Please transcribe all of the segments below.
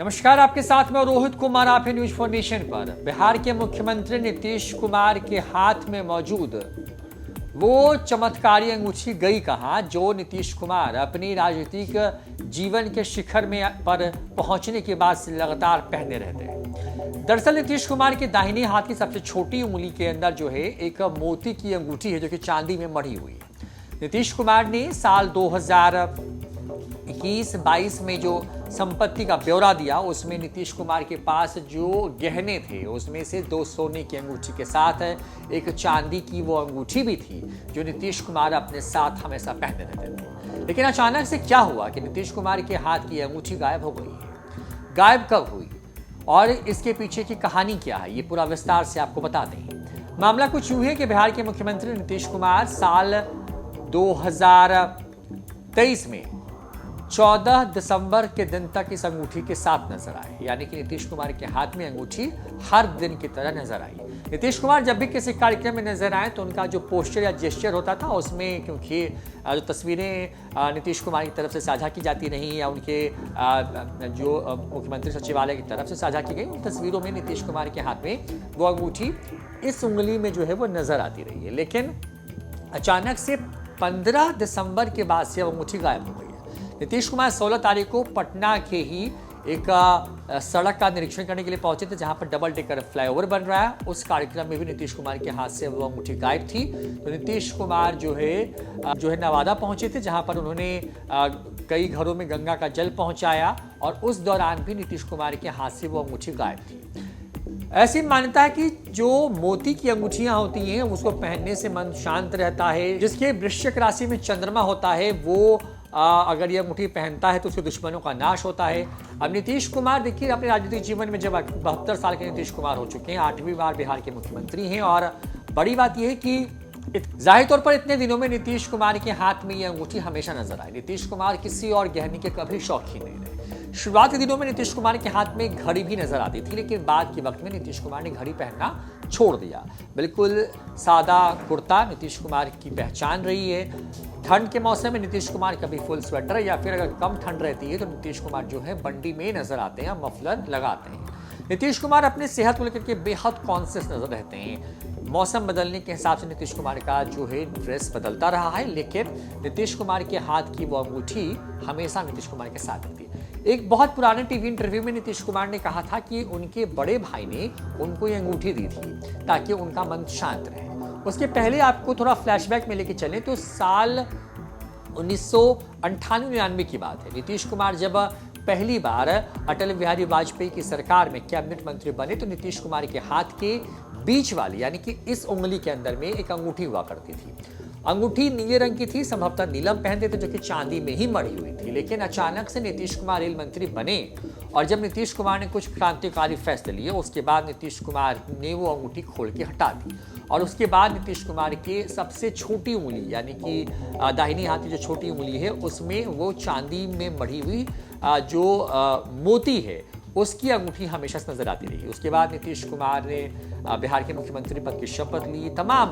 नमस्कार, आपके साथ में रोहित कुमार। आप है न्यूज फॉर नेशन पर। बिहार के मुख्यमंत्री नीतीश कुमार के हाथ में मौजूद वो चमत्कारी अंगूठी गई कहां जो नीतीश कुमार अपनी राजनीतिक जीवन के शिखर में पर पहुंचने के बाद से लगातार पहने रहते हैं। दरअसल नीतीश कुमार के दाहिने हाथ की सबसे छोटी उंगली के अंदर जो है एक मोती की अंगूठी है जो कि चांदी में मढ़ी हुई है। नीतीश कुमार ने साल 2021-22 में जो संपत्ति का ब्यौरा दिया उसमें नीतीश कुमार के पास जो गहने थे उसमें से 2 सोने की अंगूठी के साथ एक चांदी की वो अंगूठी भी थी जो नीतीश कुमार अपने साथ हमेशा पहने रहते थे। लेकिन अचानक से क्या हुआ कि नीतीश कुमार के हाथ की अंगूठी गायब हो गई है। गायब कब हुई और इसके पीछे की कहानी क्या है, ये पूरा विस्तार से आपको बता दें। मामला कुछ यूं है कि बिहार के मुख्यमंत्री नीतीश कुमार साल 2023 में 14 दिसंबर के दिन तक इस अंगूठी के साथ नजर आए, यानी कि नीतीश कुमार के हाथ में अंगूठी हर दिन की तरह नजर आई। नीतीश कुमार जब भी किसी कार्यक्रम में नजर आए तो उनका जो पोस्टर या जेस्चर होता था उसमें, क्योंकि जो तस्वीरें नीतीश कुमार की तरफ से साझा की जाती रही या उनके जो मुख्यमंत्री सचिवालय की तरफ से साझा की गई, उन तस्वीरों में नीतीश कुमार के हाथ में वो अंगूठी इस उंगली में जो है वो नजर आती रही है। लेकिन अचानक से 15 दिसंबर के बाद से वो अंगूठी गायब हो गई है। नीतीश कुमार 16 तारीख को पटना के ही एक सड़क का निरीक्षण करने के लिए पहुंचे थे जहां पर डबल डेकर फ्लाईओवर बन रहा है। उस कार्यक्रम में भी नीतीश कुमार के हाथ से वो अंगूठी गायब थी। तो नीतीश कुमार जो है नवादा पहुंचे थे जहां पर उन्होंने कई घरों में गंगा का जल पहुंचाया और उस दौरान भी नीतीश कुमार के हाथ से वो अंगूठी गायब थी। ऐसी मान्यता है कि जो मोती की अंगूठियां होती हैं उसको पहनने से मन शांत रहता है। जिसके वृश्चिक राशि में चंद्रमा होता है वो अगर ये अंगूठी पहनता है तो उसके दुश्मनों का नाश होता है। अब नीतीश कुमार देखिए अपने राजनीतिक जीवन में जब 72 साल के नीतीश कुमार हो चुके हैं, 8वीं बार बिहार के मुख्यमंत्री हैं और बड़ी बात यह है कि जाहिर तौर पर इतने दिनों में नीतीश कुमार के हाथ में ये अंगूठी हमेशा नजर आई। नीतीश कुमार किसी और गहने के कभी शौकीन नहीं रहे। शुरुआत के दिनों में नीतीश कुमार के हाथ में घड़ी भी नजर आती थी, लेकिन बाद के वक्त में नीतीश कुमार ने घड़ी पहनना छोड़ दिया। बिल्कुल सादा कुर्ता नीतीश कुमार की पहचान रही है। ठंड के मौसम में नीतीश कुमार कभी फुल स्वेटर या फिर अगर कम ठंड रहती है तो नीतीश कुमार जो है बंडी में नजर आते हैं, मफलर लगाते हैं। नीतीश कुमार अपने सेहत को लेकर के बेहद कॉन्शियस नजर रहते हैं। मौसम बदलने के हिसाब से नीतीश कुमार का जो है ड्रेस बदलता रहा है, लेकिन नीतीश कुमार के हाथ की वो अंगूठी हमेशा नीतीश कुमार के साथ रहती है। एक बहुत पुराने टीवी इंटरव्यू में नीतीश कुमार ने कहा था कि उनके बड़े भाई ने उनको ये अंगूठी दी थी ताकि उनका मन शांत रहे। उसके पहले आपको थोड़ा फ्लैशबैक में लेके चलें तो साल 1998-99 की बात है। नीतीश कुमार जब पहली बार अटल बिहारी वाजपेयी की सरकार में कैबिनेट मंत्री बने तो नीतीश कुमार के हाथ के बीच वाली यानी कि इस उंगली के अंदर में एक अंगूठी हुआ करती थी। अंगूठी नीले रंग की थी, संभवतः नीलम पहनते थे जो कि चांदी में ही मढ़ी हुई थी। लेकिन अचानक से नीतीश कुमार रेल मंत्री बने और जब नीतीश कुमार ने कुछ क्रांतिकारी फैसले लिए उसके बाद नीतीश कुमार ने वो अंगूठी खोल के हटा दी और उसके बाद नीतीश कुमार के सबसे छोटी उंगली यानी कि दाहिनी हाथ की जो छोटी उंगली है उसमें वो चांदी में मढ़ी हुई जो मोती है उसकी अंगूठी हमेशा से नजर आती रही। उसके बाद नीतीश कुमार ने बिहार के मुख्यमंत्री पद की शपथ ली। तमाम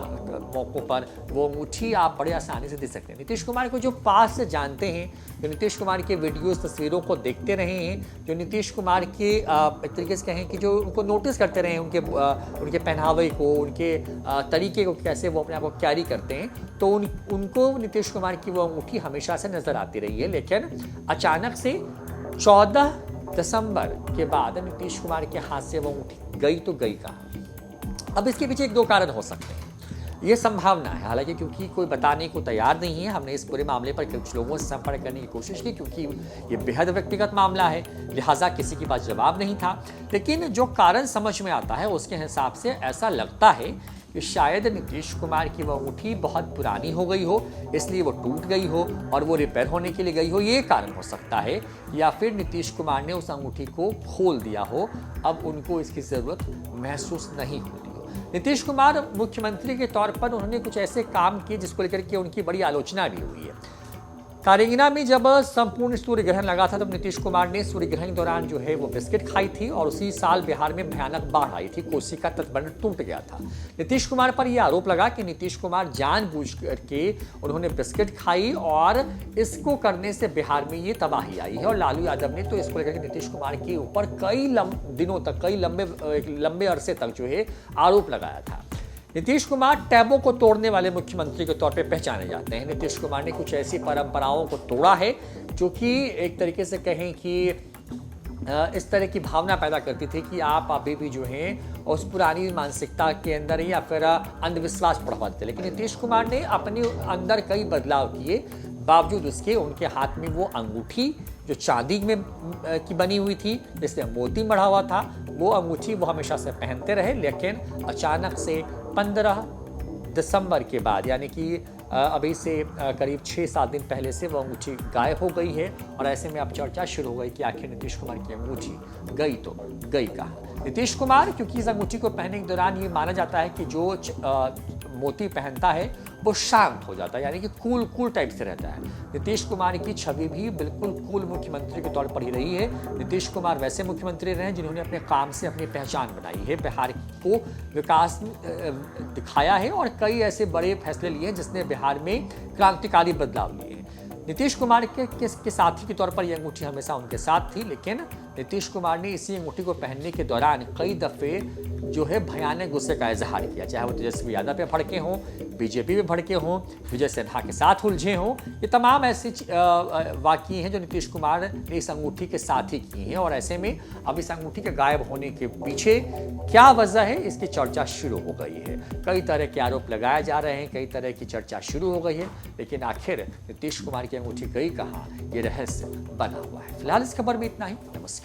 मौकों पर वो अंगूठी आप बड़े आसानी से देख सकते हैं। नीतीश कुमार को जो पास से जानते हैं, जो नीतीश कुमार के वीडियोस तस्वीरों को देखते रहे हैं, जो नीतीश कुमार के एक तरीके से कहें कि जो उनको नोटिस करते रहे उनके पहनावे को, उनके तरीके को, कैसे वो अपने आप को कैरी करते हैं, तो उनको नीतीश कुमार की वो अंगूठी हमेशा से नजर आती रही है। लेकिन अचानक से 14 दिसंबर के बाद नीतीश कुमार के हाथ से वो अंगूठी गई तो गई कहां। अब इसके पीछे 1-2 कारण हो सकते हैं। ये संभावना है, हालांकि क्योंकि कोई बताने को तैयार नहीं है, हमने इस पूरे मामले पर कुछ लोगों से संपर्क करने की कोशिश की क्योंकि ये बेहद व्यक्तिगत मामला है, लिहाजा किसी के पास जवाब नहीं था। लेकिन जो कारण समझ में आता है उसके हिसाब से ऐसा लगता है कि शायद नीतीश कुमार की वो अंगूठी बहुत पुरानी हो गई हो, इसलिए वो टूट गई हो और वो रिपेयर होने के लिए गई हो, ये कारण हो सकता है। या फिर नीतीश कुमार ने उस अंगूठी को खोल दिया हो, अब उनको इसकी ज़रूरत महसूस नहीं हो रही हो। नीतीश कुमार मुख्यमंत्री के तौर पर उन्होंने कुछ ऐसे काम किए जिसको लेकर के उनकी बड़ी आलोचना भी हुई है। तारिंगना में जब संपूर्ण सूर्य ग्रहण लगा था तब नीतीश कुमार ने सूर्य ग्रहण के दौरान जो है वो बिस्किट खाई थी और उसी साल बिहार में भयानक बाढ़ आई थी, कोसी का तटबंध टूट गया था। नीतीश कुमार पर यह आरोप लगा कि नीतीश कुमार जानबूझ करके उन्होंने बिस्किट खाई और इसको करने से बिहार में ये तबाही आई है। और लालू यादव ने तो इसको लेकर नीतीश कुमार के ऊपर कई दिनों तक, कई लंबे अरसे तक जो है आरोप लगाया था। नीतीश कुमार टैबों को तोड़ने वाले मुख्यमंत्री के तौर पे पहचाने जाते हैं। नीतीश कुमार ने कुछ ऐसी परंपराओं को तोड़ा है जो कि एक तरीके से कहें कि इस तरह की भावना पैदा करती थी कि आप अभी भी जो हैं उस पुरानी मानसिकता के अंदर या फिर अंधविश्वास बढ़वा देते। लेकिन नीतीश कुमार ने अपने अंदर कई बदलाव किए, बावजूद उसके उनके हाथ में वो अंगूठी जो चांदी में की बनी हुई थी, जिससे मोती मढ़ा हुआ था, वो अंगूठी वो हमेशा से पहनते रहे। लेकिन अचानक से 15 दिसंबर के बाद, यानी कि अभी से करीब 6-7 दिन पहले से वो अंगूठी गायब हो गई है। और ऐसे में अब चर्चा शुरू हो गई कि आखिर नीतीश कुमार की अंगूठी गई तो गई कहाँ। नीतीश कुमार, क्योंकि इस अंगूठी को पहनने के दौरान ये माना जाता है कि जो मोती पहनता है वो शांत हो जाता है, यानी कि कूल टाइप से रहता है। नीतीश कुमार की छवि भी बिल्कुल कूल मुख्यमंत्री के तौर पर ही रही है। नीतीश कुमार वैसे मुख्यमंत्री रहे हैं जिन्होंने अपने काम से अपनी पहचान बनाई है, बिहार को विकास दिखाया है और कई ऐसे बड़े फैसले लिए जिसने बिहार में क्रांतिकारी बदलाव लिए। नीतीश कुमार के साथी के तौर पर यह अंगूठी हमेशा उनके साथ थी, लेकिन नीतीश कुमार ने इसी अंगूठी को पहनने के दौरान कई दफे जो है भयानक गुस्से का इजहार किया, चाहे वो तेजस्वी यादव पे भड़के हों, बीजेपी पे भड़के हों, विजय सिन्हा के साथ उलझे हों। ये तमाम ऐसे वाक़ये हैं जो नीतीश कुमार ने इस अंगूठी के साथ ही की हैं। और ऐसे में अब इस अंगूठी के गायब होने के पीछे क्या वजह है, इसकी चर्चा शुरू हो गई है। कई तरह के आरोप लगाए जा रहे हैं, कई तरह की चर्चा शुरू हो गई है, लेकिन आखिर नीतीश कुमार की अंगूठी गई कहाँ, ये रहस्य बना हुआ है। फिलहाल इस खबर में इतना ही। नमस्कार।